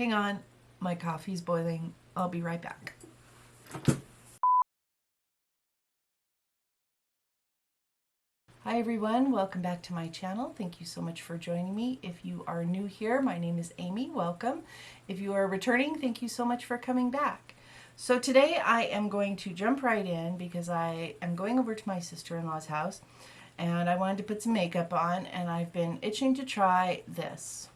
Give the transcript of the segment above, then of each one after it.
Hang on, my coffee's boiling. I'll be right back. Hi everyone, welcome back to my channel. Thank you so much for joining me. If you are new here, my name is Amy. Welcome. If you are returning, thank you so much for coming back. So today I am going to jump right in because I am going over to my sister-in-law's house and I wanted to put some makeup on, and I've been itching to try this.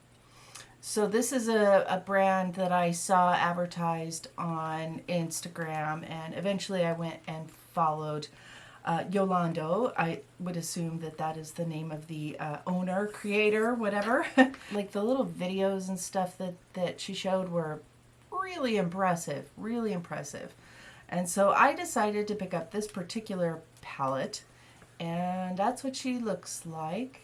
So this is a brand that I saw advertised on Instagram, and eventually I went and followed Yolando. I would assume that that is the name of the owner, creator, whatever. Like the little videos and stuff that she showed were really impressive, really impressive. And so I decided to pick up this particular palette, and that's what she looks like.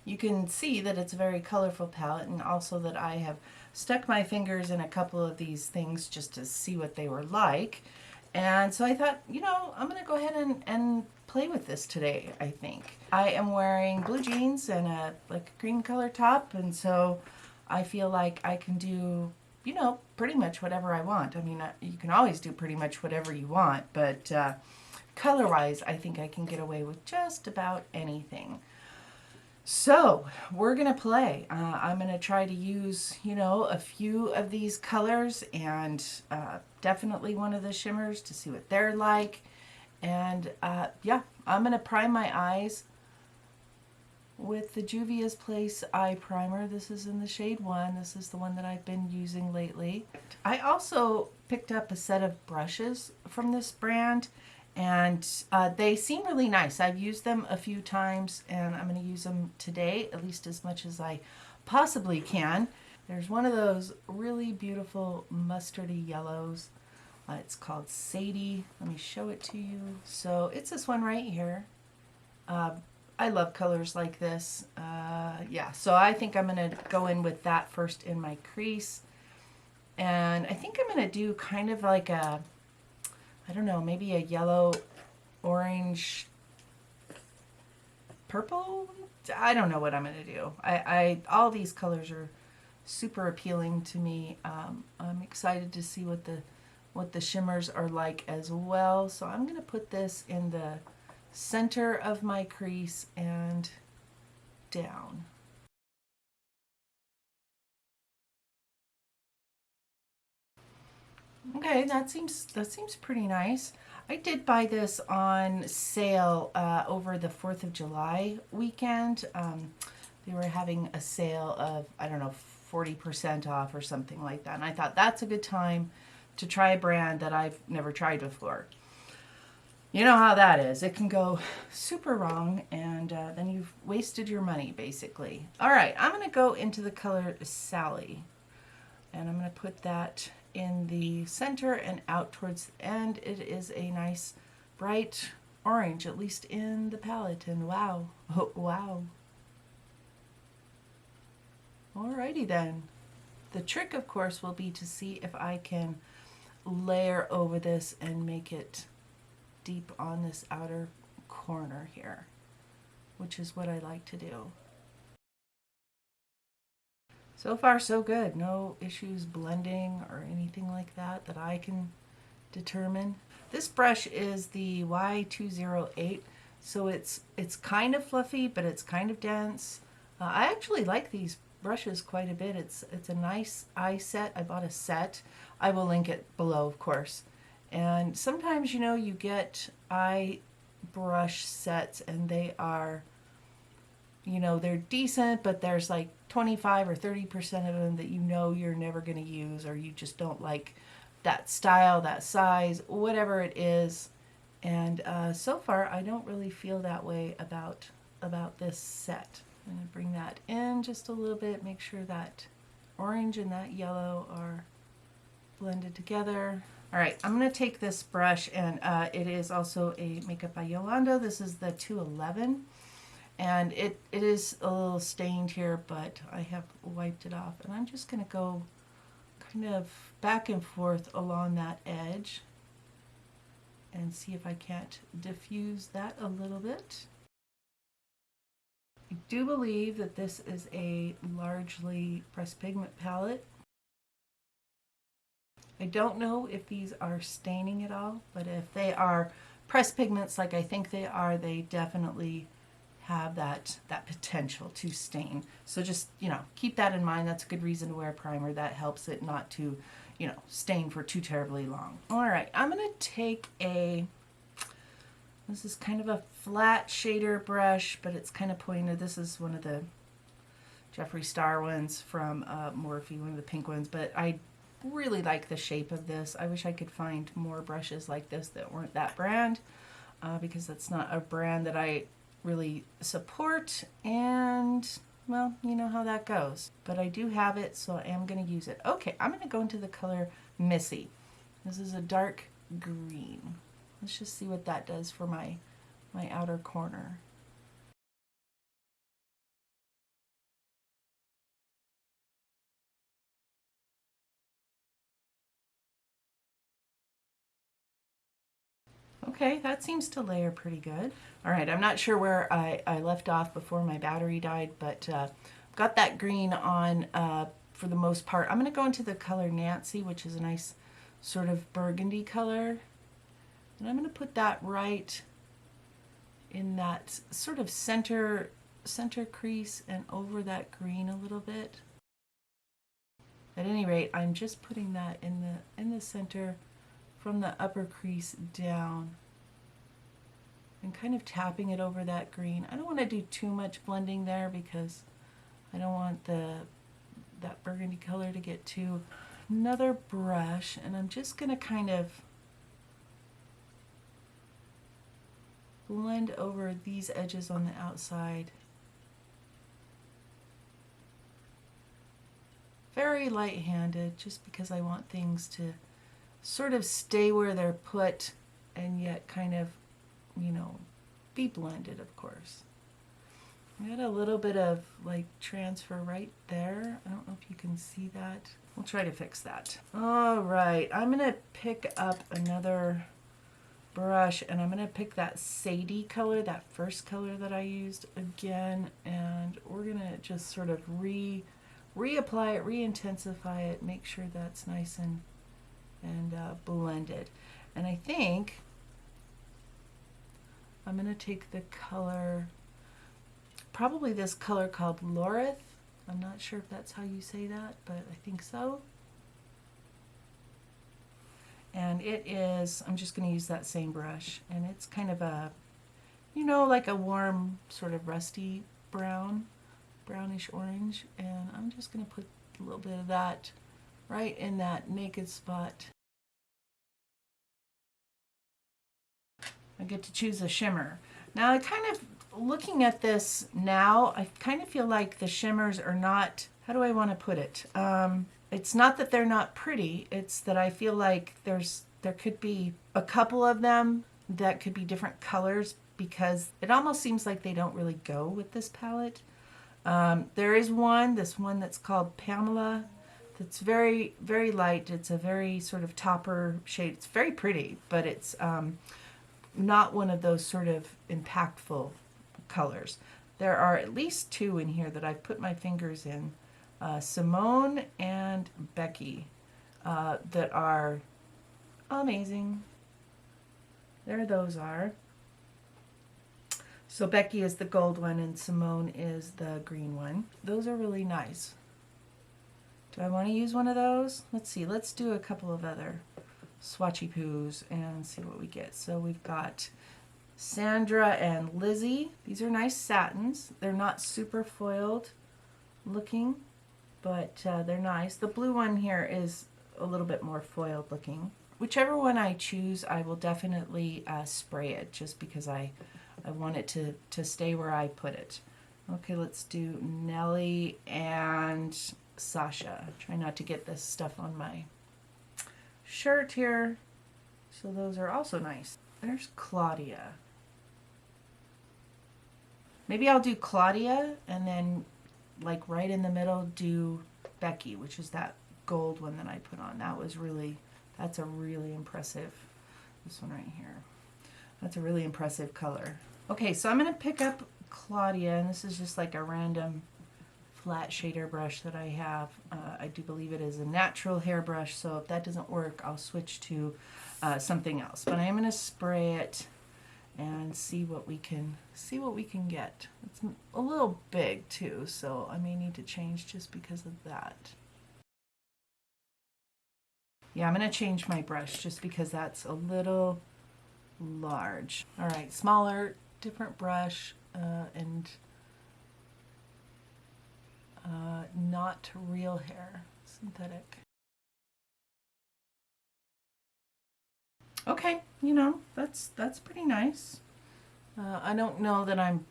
You can see that it's a very colorful palette, and also that I have stuck my fingers in a couple of these things just to see what they were like. And so I thought, you know, I'm going to go ahead and play with this today, I think. I am wearing blue jeans and a green color top, and so I feel like I can do, you know, pretty much whatever I want. I mean, you can always do pretty much whatever you want, but color-wise, I think I can get away with just about anything. So we're gonna play. I'm gonna try to use, you know, a few of these colors and definitely one of the shimmers to see what they're like. And yeah, I'm gonna prime my eyes with the Juvia's Place Eye Primer. This is in the shade 1. This is the one that I've been using lately. I also picked up a set of brushes from this brand, and they seem really nice. I've used them a few times, and I'm going to use them today, at least as much as I possibly can. There's one of those really beautiful mustardy yellows. It's called Sadie. Let me show it to you. So it's this one right here. I love colors like this. Yeah, so I think I'm going to go in with that first in my crease. And I think I'm going to do kind of like a, I don't know, maybe a yellow, orange, purple? I don't know what I'm going to do. All these colors are super appealing to me. I'm excited to see what the shimmers are like as well. So I'm going to put this in the center of my crease and down. Okay, that seems pretty nice. I did buy this on sale over the 4th of July weekend. They were having a sale of, I don't know, 40% off or something like that. And I thought that's a good time to try a brand that I've never tried before. You know how that is. It can go super wrong, and then you've wasted your money, basically. All right, I'm going to go into the color Sally, and I'm going to put that in the center and out towards the end. It is a nice bright orange, at least in the palette, and wow, oh, wow. Alrighty then. The trick, of course, will be to see if I can layer over this and make it deep on this outer corner here, which is what I like to do. So far so good. No issues blending or anything like that that I can determine. This brush is the Y208, so it's kind of fluffy, but it's kind of dense. I actually like these brushes quite a bit. It's a nice eye set. I bought a set. I will link it below, of course. And sometimes, you know, you get eye brush sets and they are, you know, they're decent, but there's like 25 or 30% of them that you know you're never going to use, or you just don't like that style, that size, whatever it is. And so far, I don't really feel that way about this set. I'm going to bring that in just a little bit, make sure that orange and that yellow are blended together. All right, I'm going to take this brush, and it is also a Makeup by Yolando. This is the 211. And it is a little stained here, but I have wiped it off. And I'm just going to go kind of back and forth along that edge and see if I can't diffuse that a little bit. I do believe that this is a largely pressed pigment palette. I don't know if these are staining at all, but if they are pressed pigments like I think they are, they definitely have that potential to stain. So just, you know, keep that in mind. That's a good reason to wear a primer. That helps it not to, you know, stain for too terribly long. All right, I'm going to take this is kind of a flat shader brush, but it's kind of pointed. This is one of the Jeffree Star ones from Morphe, one of the pink ones, but I really like the shape of this. I wish I could find more brushes like this that weren't that brand, because that's not a brand that I really support, and well, you know how that goes. But I do have it, so I am going to use it. Okay, I'm going to go into the color Missy. This is a dark green. Let's just see what that does for my outer corner. Okay, that seems to layer pretty good. All right, I'm not sure where I left off before my battery died, but got that green on for the most part. I'm going to go into the color Nancy, which is a nice sort of burgundy color. And I'm going to put that right in that sort of center crease and over that green a little bit. At any rate, I'm just putting that in the center from the upper crease down and kind of tapping it over that green. I don't want to do too much blending there because I don't want that burgundy color to get too. Another brush, and I'm just going to kind of blend over these edges on the outside. Very light-handed, just because I want things to sort of stay where they're put and yet kind of, you know, be blended, of course. I got a little bit of like transfer right there. I don't know if you can see that. We'll try to fix that. All right, I'm gonna pick up another brush and I'm gonna pick that Sadie color, that first color that I used again, and we're gonna just sort of reapply it, re-intensify it, make sure that's nice and blended. And I think I'm going to take the color, probably this color called Lorith. I'm not sure if that's how you say that, but I think so. And it is, I'm just going to use that same brush, and it's kind of a, you know, like a warm sort of rusty brown, brownish orange, and I'm just going to put a little bit of that right in that naked spot. I get to choose a shimmer. Now I kind of, looking at this now, I kind of feel like the shimmers are not, how do I want to put it? It's not that they're not pretty, it's that I feel like there could be a couple of them that could be different colors, because it almost seems like they don't really go with this palette. There is this one that's called Pamela, that's very, very light. It's a very sort of topper shade. It's very pretty, but it's not one of those sort of impactful colors. There are at least two in here that I've put my fingers in, Simone and Becky, that are amazing. There those are. So Becky is the gold one and Simone is the green one. Those are really nice. Do I want to use one of those? Let's see, let's do a couple of other swatchy poos and see what we get. So we've got Sandra and Lizzie. These are nice satins. They're not super foiled looking, but they're nice. The blue one here is a little bit more foiled looking. Whichever one I choose, I will definitely spray it, just because I want it to stay where I put it. Okay, let's do Nellie and Sasha. Try not to get this stuff on my shirt here. So those are also nice. There's Claudia. Maybe I'll do Claudia and then like right in the middle do Becky, which is that gold one that I put on. That's a really impressive, this one right here. That's a really impressive color. Okay, so I'm going to pick up Claudia, and this is just like a random flat shader brush that I have. I do believe it is a natural hairbrush, so if that doesn't work, I'll switch to something else. But I am going to spray it and see what we can get. It's a little big too, so I may need to change just because of that. Yeah, I'm going to change my brush just because that's a little large. All right, smaller, different brush, and not real hair, synthetic. Okay, you know, that's pretty nice. I don't know that I'm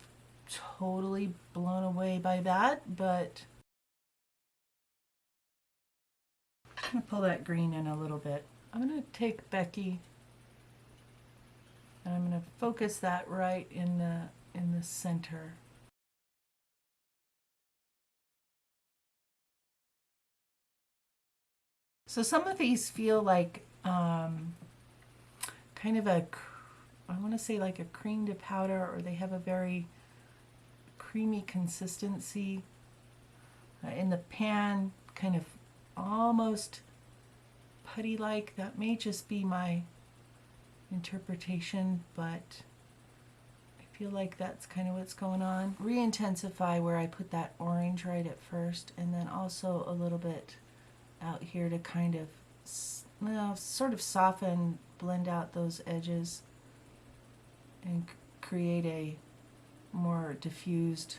totally blown away by that, but I'm going to pull that green in a little bit. I'm going to take Becky and I'm going to focus that right in the center. So some of these feel like kind of a, I want to say like a cream to powder, or they have a very creamy consistency. In the pan, kind of almost putty-like. That may just be my interpretation, but I feel like that's kind of what's going on. Re-intensify where I put that orange right at first, and then also a little bit out here to kind of, well, sort of soften, blend out those edges and create a more diffused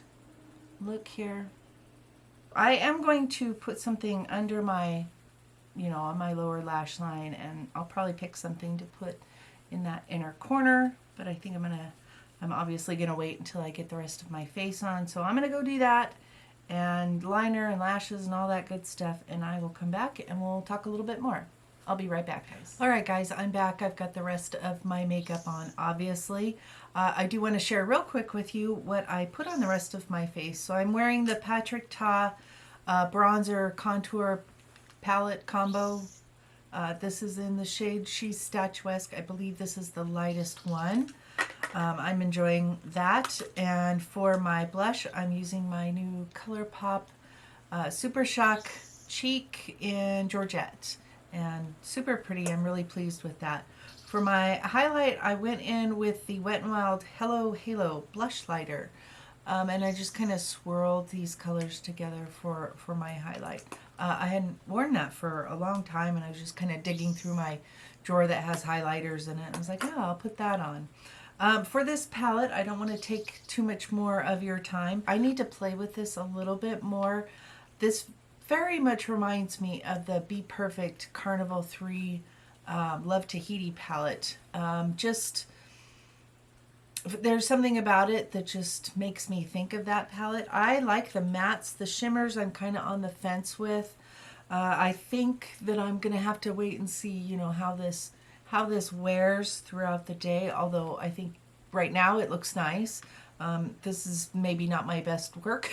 look here. I am going to put something under my, you know, on my lower lash line, and I'll probably pick something to put in that inner corner, but I think I'm obviously gonna wait until I get the rest of my face on. So I'm gonna go do that, and liner and lashes and all that good stuff, and I will come back and we'll talk a little bit more. I'll be right back, guys. All right, guys, I'm back. I've got the rest of my makeup on, obviously. I do want to share real quick with you what I put on the rest of my face. So I'm wearing the Patrick Ta bronzer contour palette combo. This is in the shade She's Statuesque. I believe this is the lightest one. I'm enjoying that. And for my blush, I'm using my new ColourPop Super Shock Cheek in Georgette. And super pretty. I'm really pleased with that. For my highlight, I went in with the Wet n Wild Hello Halo Blush Lighter. And I just kind of swirled these colors together for my highlight. I hadn't worn that for a long time, and I was just kind of digging through my drawer that has highlighters in it. I was like, oh, I'll put that on. For this palette, I don't want to take too much more of your time. I need to play with this a little bit more. This very much reminds me of the Be Perfect Carnival 3 Love Tahiti palette. Just, there's something about it that just makes me think of that palette. I like the mattes. The shimmers I'm kind of on the fence with. I think that I'm going to have to wait and see, you know, how this wears throughout the day, although I think right now it looks nice. This is maybe not my best work,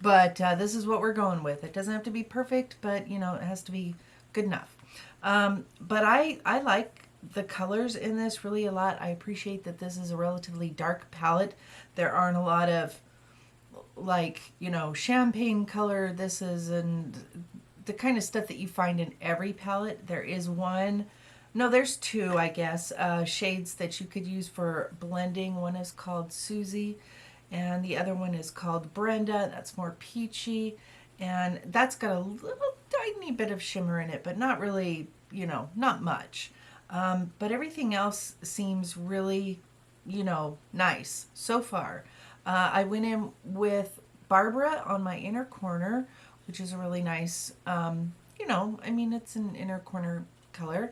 but this is what we're going with. It doesn't have to be perfect, but you know, it has to be good enough. But I like the colors in this really a lot. I appreciate that this is a relatively dark palette. There aren't a lot of, like, you know, champagne color. This is the kind of stuff that you find in every palette. There is one, no, there's two, I guess, shades that you could use for blending. One is called Susie, and the other one is called Brenda. That's more peachy, and that's got a little tiny bit of shimmer in it, but not really, you know, not much. But everything else seems really, you know, nice so far. I went in with Barbara on my inner corner, which is a really nice, you know, I mean, it's an inner corner color.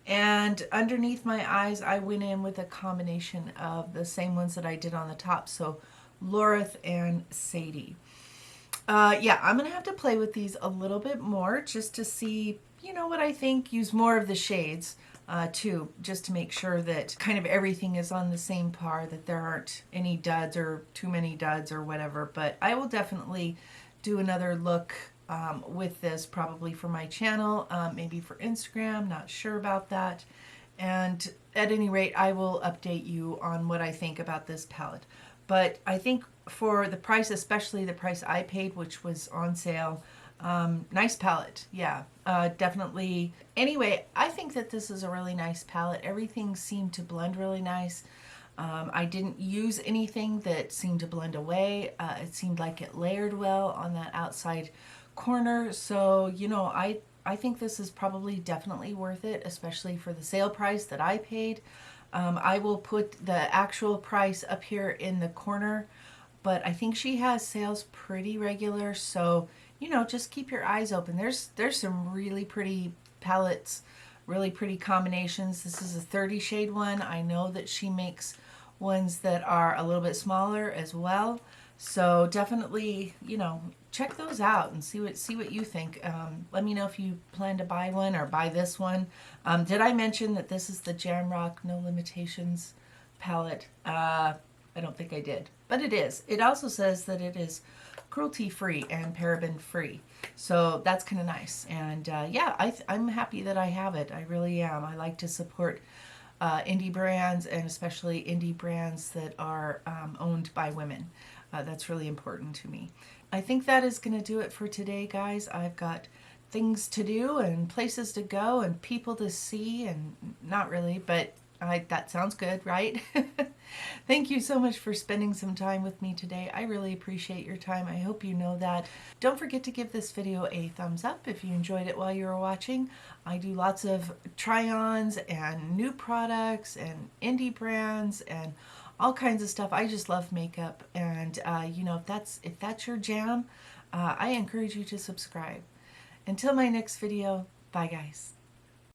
And underneath my eyes, I went in with a combination of the same ones that I did on the top. So Lorith and Sadie. Yeah, I'm going to have to play with these a little bit more just to see, you know, what I think. Use more of the shades too, just to make sure that kind of everything is on the same par, that there aren't any duds or too many duds or whatever. But I will definitely do another look with this, probably for my channel, maybe for Instagram, not sure about that. And at any rate, I will update you on what I think about this palette. But I think for the price, especially the price I paid, which was on sale, nice palette. Yeah, definitely. Anyway, I think that this is a really nice palette. Everything seemed to blend really nice. I didn't use anything that seemed to blend away. It seemed like it layered well on that outside corner. So, you know, I think this is probably definitely worth it, especially for the sale price that I paid. I will put the actual price up here in the corner, but I think she has sales pretty regular. So, you know, just keep your eyes open. There's some really pretty palettes, really pretty combinations. This is a 30 shade one. I know that she makes ones that are a little bit smaller as well. So definitely, you know, check those out and see what you think. Let me know if you plan to buy one or buy this one. Did I mention that this is the Jamrock No Limitations palette? I don't think I did, but it is. It also says that it is cruelty-free and paraben-free. So that's kind of nice. And yeah, I'm happy that I have it. I really am. I like to support indie brands, and especially indie brands that are owned by women. That's really important to me. I think that is going to do it for today, guys. I've got things to do and places to go and people to see, and not really, but that sounds good, right? Thank you so much for spending some time with me today. I really appreciate your time. I hope you know that. Don't forget to give this video a thumbs up if you enjoyed it while you were watching. I do lots of try-ons and new products and indie brands and all kinds of stuff. I just love makeup, and you know, if that's your jam, I encourage you to subscribe. Until my next video, bye guys.